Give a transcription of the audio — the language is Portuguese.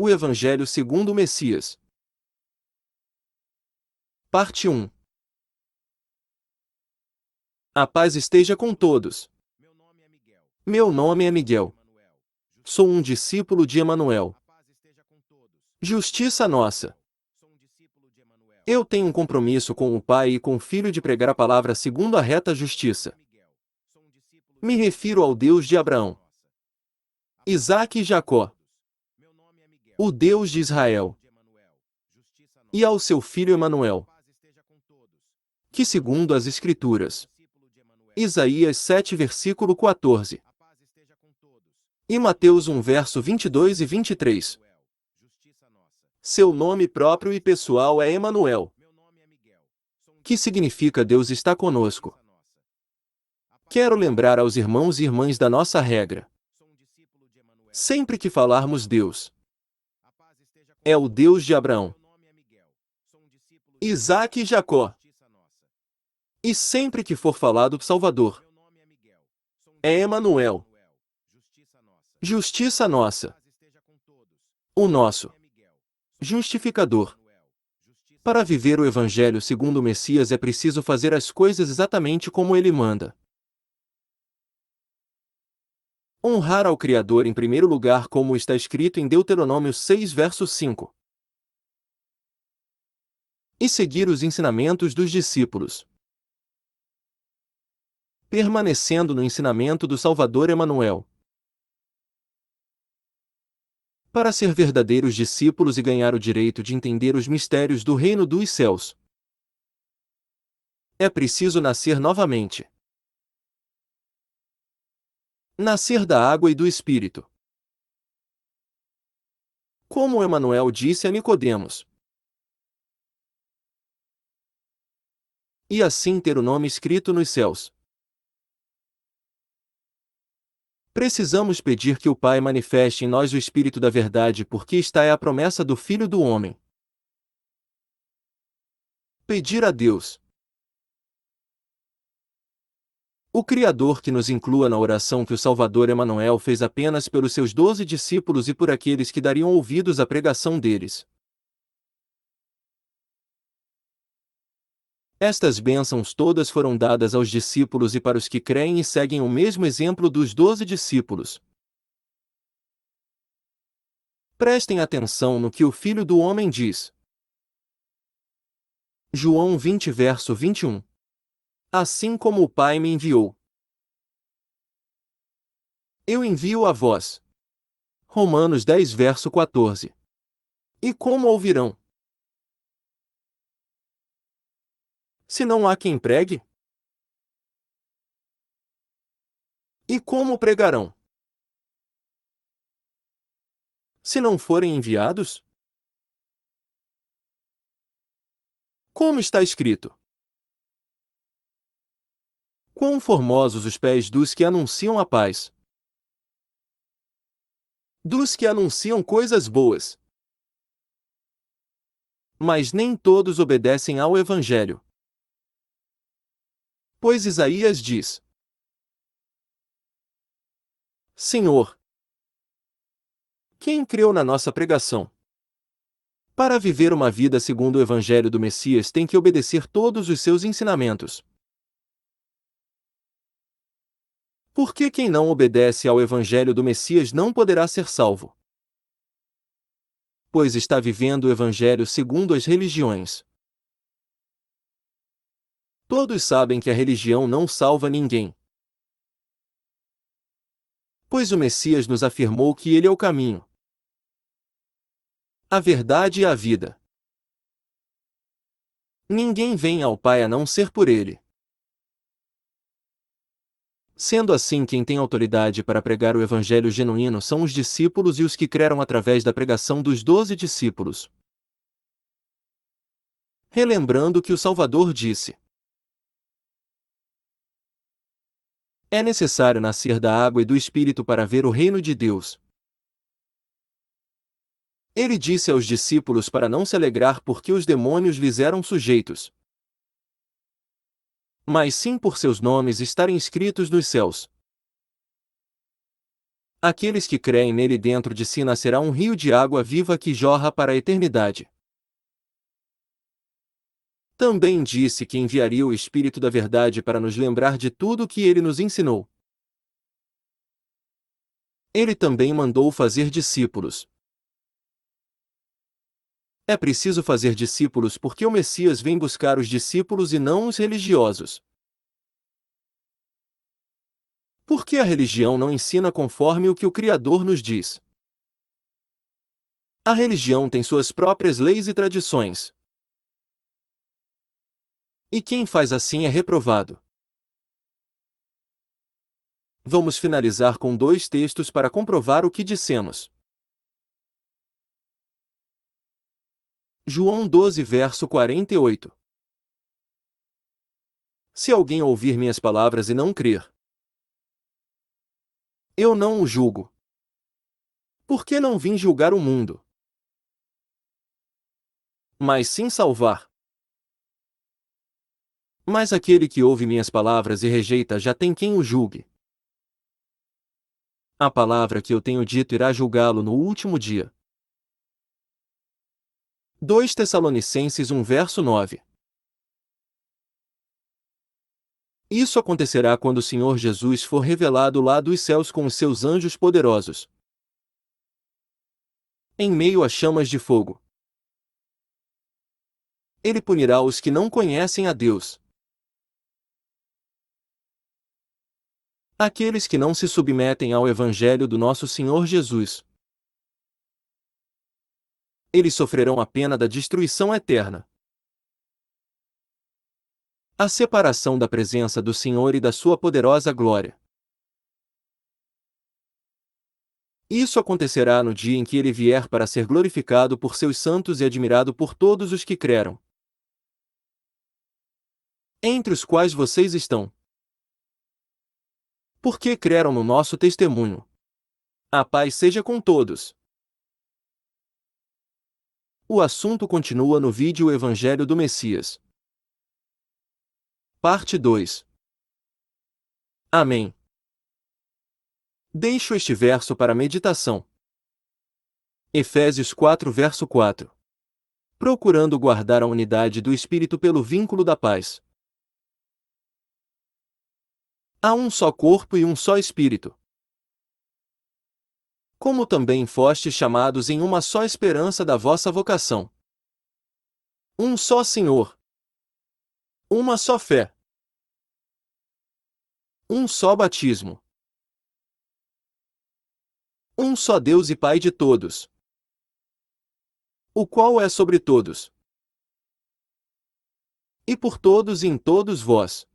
O Evangelho segundo o Messias. Parte 1. A paz esteja com todos. Meu nome é Miguel. Sou um discípulo de Emanuel. Justiça nossa. Eu tenho um compromisso com o Pai e com o Filho de pregar a palavra segundo a reta justiça. Me refiro ao Deus de Abraão, Isaque e Jacó, o Deus de Israel, e ao seu Filho Emanuel, que segundo as Escrituras, Isaías 7 versículo 14, e Mateus 1 verso 22 e 23. Seu nome próprio e pessoal é Emanuel, que significa Deus está conosco. Quero lembrar aos irmãos e irmãs da nossa regra. Sempre que falarmos Deus, é o Deus de Abraão, Isaque e Jacó. E sempre que for falado Salvador, é Emanuel, justiça nossa, o nosso justificador. Para viver o Evangelho segundo o Messias é preciso fazer as coisas exatamente como ele manda. Honrar ao Criador em primeiro lugar, como está escrito em Deuteronômio 6 verso 5. E seguir os ensinamentos dos discípulos, permanecendo no ensinamento do Salvador Emanuel. Para ser verdadeiros discípulos e ganhar o direito de entender os mistérios do reino dos céus, é preciso nascer novamente. Nascer da água e do Espírito. Como Emanuel disse a Nicodemos. E assim ter o nome escrito nos céus. Precisamos pedir que o Pai manifeste em nós o Espírito da verdade, porque esta é a promessa do Filho do Homem. Pedir a Deus, o Criador, que nos inclua na oração que o Salvador Emanuel fez apenas pelos seus 12 discípulos e por aqueles que dariam ouvidos à pregação deles. Estas bênçãos todas foram dadas aos discípulos e para os que creem e seguem o mesmo exemplo dos 12 discípulos. Prestem atenção no que o Filho do Homem diz. João 20 verso 21. Assim como o Pai me enviou, eu envio a vós. Romanos 10 verso 14. E como ouvirão, se não há quem pregue? E como pregarão, se não forem enviados? Como está escrito: quão formosos os pés dos que anunciam a paz, dos que anunciam coisas boas. Mas nem todos obedecem ao Evangelho. Pois Isaías diz: Senhor, quem creu na nossa pregação? Para viver uma vida segundo o Evangelho do Messias tem que obedecer todos os seus ensinamentos. Porque quem não obedece ao Evangelho do Messias não poderá ser salvo, pois está vivendo o Evangelho segundo as religiões. Todos sabem que a religião não salva ninguém, pois o Messias nos afirmou que ele é o caminho, a verdade e a vida. Ninguém vem ao Pai a não ser por ele. Sendo assim, quem tem autoridade para pregar o Evangelho genuíno são os discípulos e os que creram através da pregação dos 12 discípulos. Relembrando que o Salvador disse: é necessário nascer da água e do Espírito para ver o reino de Deus. Ele disse aos discípulos para não se alegrar porque os demônios lhes eram sujeitos, mas sim por seus nomes estarem escritos nos céus. Aqueles que creem nele, dentro de si nascerá um rio de água viva que jorra para a eternidade. Também disse que enviaria o Espírito da Verdade para nos lembrar de tudo o que ele nos ensinou. Ele também mandou fazer discípulos. É preciso fazer discípulos porque o Messias vem buscar os discípulos e não os religiosos. Porque a religião não ensina conforme o que o Criador nos diz. A religião tem suas próprias leis e tradições. E quem faz assim é reprovado. Vamos finalizar com 2 textos para comprovar o que dissemos. João 12, verso 48. Se alguém ouvir minhas palavras e não crer, eu não o julgo. Porque não vim julgar o mundo, mas sim salvar. Mas aquele que ouve minhas palavras e rejeita já tem quem o julgue. A palavra que eu tenho dito irá julgá-lo no último dia. 2 Tessalonicenses 1, verso 9. Isso acontecerá quando o Senhor Jesus for revelado lá dos céus com os seus anjos poderosos, em meio a chamas de fogo. Ele punirá os que não conhecem a Deus. Aqueles que não se submetem ao Evangelho do nosso Senhor Jesus. Eles sofrerão a pena da destruição eterna. A separação da presença do Senhor e da sua poderosa glória. Isso acontecerá no dia em que ele vier para ser glorificado por seus santos e admirado por todos os que creram, entre os quais vocês estão. Porque creram no nosso testemunho. A paz seja com todos. O assunto continua no vídeo Evangelho do Messias. Parte 2. Amém. Deixo este verso para meditação. Efésios 4, verso 4. Procurando guardar a unidade do Espírito pelo vínculo da paz. Há um só corpo e um só Espírito. Como também fostes chamados em uma só esperança da vossa vocação. Um só Senhor. Uma só fé. Um só batismo. Um só Deus e Pai de todos, o qual é sobre todos, e por todos e em todos vós.